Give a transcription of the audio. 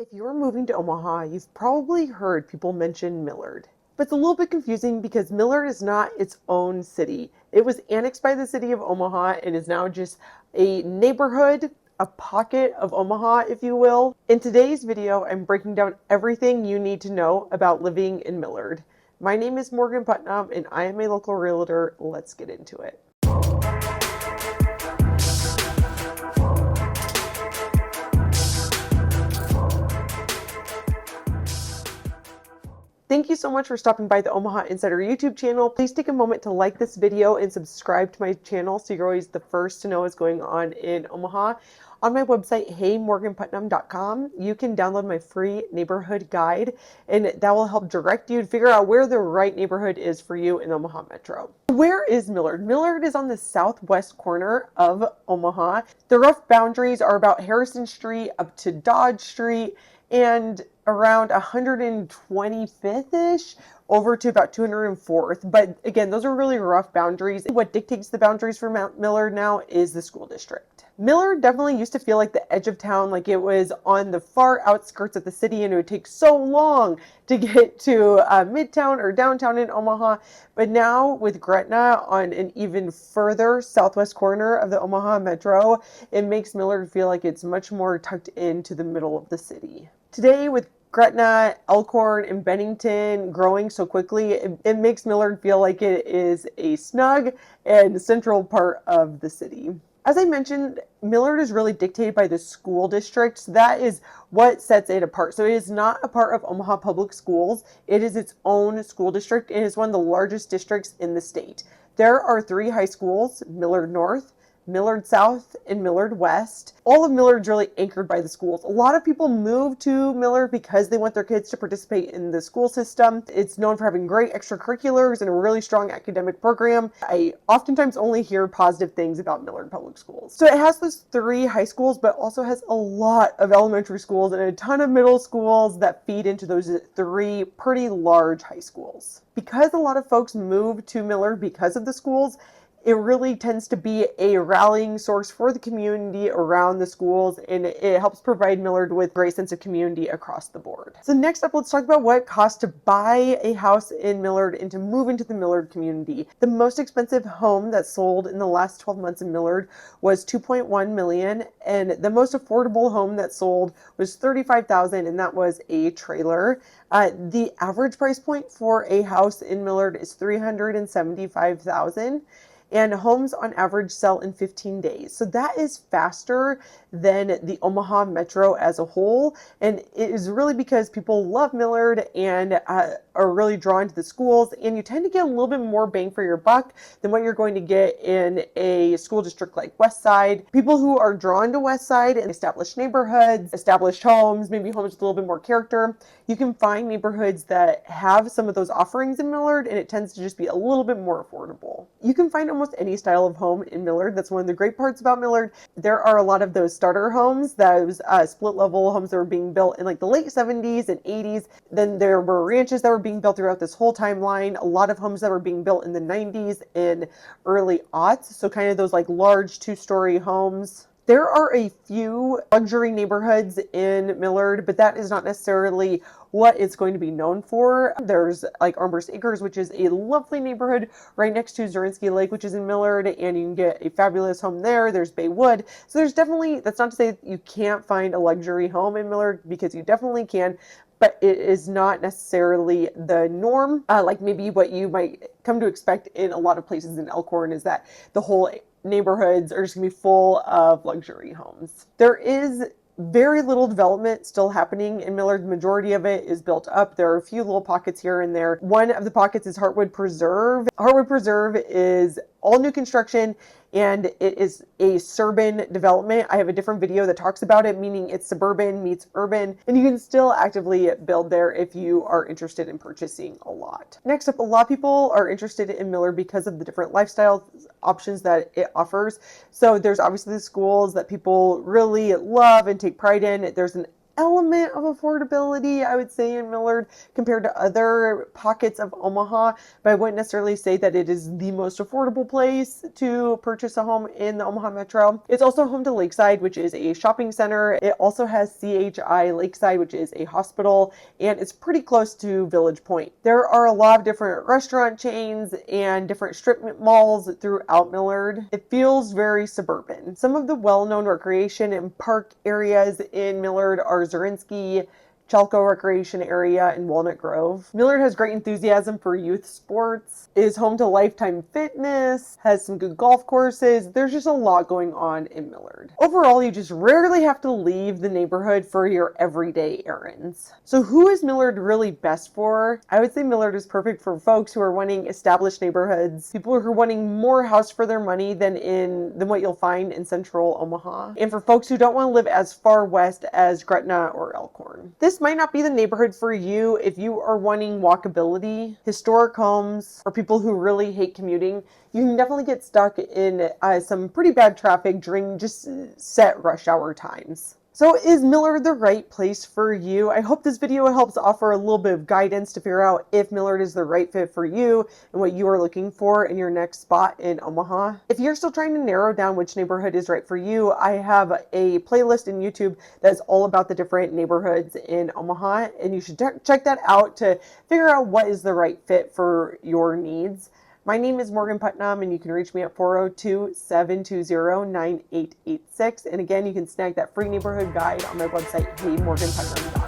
If you're moving to Omaha, you've probably heard people mention Millard. But it's a little bit confusing because Millard is not its own city. It was annexed by the city of Omaha and is now just a neighborhood, a pocket of Omaha, if you will. In today's video, I'm breaking down everything you need to know about living in Millard. My name is Morgan Putnam and I am a local realtor. Let's get into it. Thank you so much for stopping by the Omaha Insider YouTube channel. Please take a moment to like this video and subscribe to my channel so you're always the first to know what's going on in Omaha. On my website, heymorganputnam.com, you can download my free neighborhood guide, and that will help direct you to figure out where the right neighborhood is for you in Omaha Metro. Where is Millard? Millard is on the southwest corner of Omaha. The rough boundaries are about Harrison Street up to Dodge Street, and around 125th-ish over to about 204th. But again, those are really rough boundaries. What dictates the boundaries for Millard now is the school district. Millard definitely used to feel like the edge of town, like it was on the far outskirts of the city and it would take so long to get to Midtown or downtown in Omaha. But now with Gretna on an even further southwest corner of the Omaha Metro, it makes Millard feel like it's much more tucked into the middle of the city. Today, with Gretna, Elkhorn, and Bennington growing so quickly, it makes Millard feel like it is a snug and central part of the city. As I mentioned, Millard is really dictated by the school district. So that is what sets it apart. So it is not a part of Omaha Public Schools. It is its own school district. It is one of the largest districts in the state. There are 3 high schools: Millard North, Millard South, and Millard West. All of Millard's really anchored by the schools. A lot of people move to Millard because they want their kids to participate in the school system. It's known for having great extracurriculars and a really strong academic program. I oftentimes only hear positive things about Millard Public Schools. So it has those 3 high schools, but also has a lot of elementary schools and a ton of middle schools that feed into those 3 pretty large high schools. Because a lot of folks move to Millard because of the schools, it really tends to be a rallying source for the community around the schools, and it helps provide Millard with a great sense of community across the board. So next up, let's talk about what it costs to buy a house in Millard and to move into the Millard community. The most expensive home that sold in the last 12 months in Millard was $2.1 million, and the most affordable home that sold was $35,000, and that was a trailer. The average price point for a house in Millard is $375,000. And homes on average sell in 15 days. So that is faster than the Omaha Metro as a whole. And it is really because people love Millard and are really drawn to the schools. And you tend to get a little bit more bang for your buck than what you're going to get in a school district like West Side. People who are drawn to West Side and established neighborhoods, established homes, maybe homes with a little bit more character, you can find neighborhoods that have some of those offerings in Millard, and it tends to just be a little bit more affordable. You can find almost any style of home in Millard. That's one of the great parts about Millard. There are a lot of those starter homes, those split level homes that were being built in like the late 70s and 80s. Then there were ranches that were being built throughout this whole timeline. A lot of homes that were being built in the 90s and early aughts. So kind of those like large 2-story homes. There are a few luxury neighborhoods in Millard, but that is not necessarily what it's going to be known for. There's like Armbrust Acres, which is a lovely neighborhood right next to Zorinsky Lake, which is in Millard, and you can get a fabulous home there. There's Baywood. So there's definitely, that's not to say you can't find a luxury home in Millard, because you definitely can, but it is not necessarily the norm. Like maybe what you might come to expect in a lot of places in Elkhorn is that the whole neighborhoods are just gonna be full of luxury homes. There is very little development still happening in Millard. The majority of it is built up. There are a few little pockets here and there. One of the pockets is Heartwood Preserve. Heartwood Preserve is all new construction, and it is a suburban development. I have a different video that talks about it, meaning it's suburban meets urban, and you can still actively build there if you are interested in purchasing a lot. Next up, a lot of people are interested in Millard because of the different lifestyle options that it offers. So there's obviously the schools that people really love and take pride in. There's an element of affordability, I would say, in Millard compared to other pockets of Omaha, but I wouldn't necessarily say that it is the most affordable place to purchase a home in the Omaha Metro. It's also home to Lakeside, which is a shopping center. It also has CHI Lakeside, which is a hospital, and it's pretty close to Village Point. There are a lot of different restaurant chains and different strip malls throughout Millard. It feels very suburban. Some of the well-known recreation and park areas in Millard are Zurinsky, Chalco Recreation Area, and Walnut Grove. Millard has great enthusiasm for youth sports, is home to Lifetime Fitness, has some good golf courses. There's just a lot going on in Millard. Overall, you just rarely have to leave the neighborhood for your everyday errands. So who is Millard really best for? I would say Millard is perfect for folks who are wanting established neighborhoods, people who are wanting more house for their money than what you'll find in central Omaha, and for folks who don't want to live as far west as Gretna or Elkhorn. This might not be the neighborhood for you if you are wanting walkability, historic homes, or people who really hate commuting. You can definitely get stuck in some pretty bad traffic during just set rush hour times. So is Millard the right place for you? I hope this video helps offer a little bit of guidance to figure out if Millard is the right fit for you and what you are looking for in your next spot in Omaha. If you're still trying to narrow down which neighborhood is right for you, I have a playlist in YouTube that's all about the different neighborhoods in Omaha, and you should check that out to figure out what is the right fit for your needs. My name is Morgan Putnam, and you can reach me at 402-720-9886. And again, you can snag that free neighborhood guide on my website, heymorganputnam.com.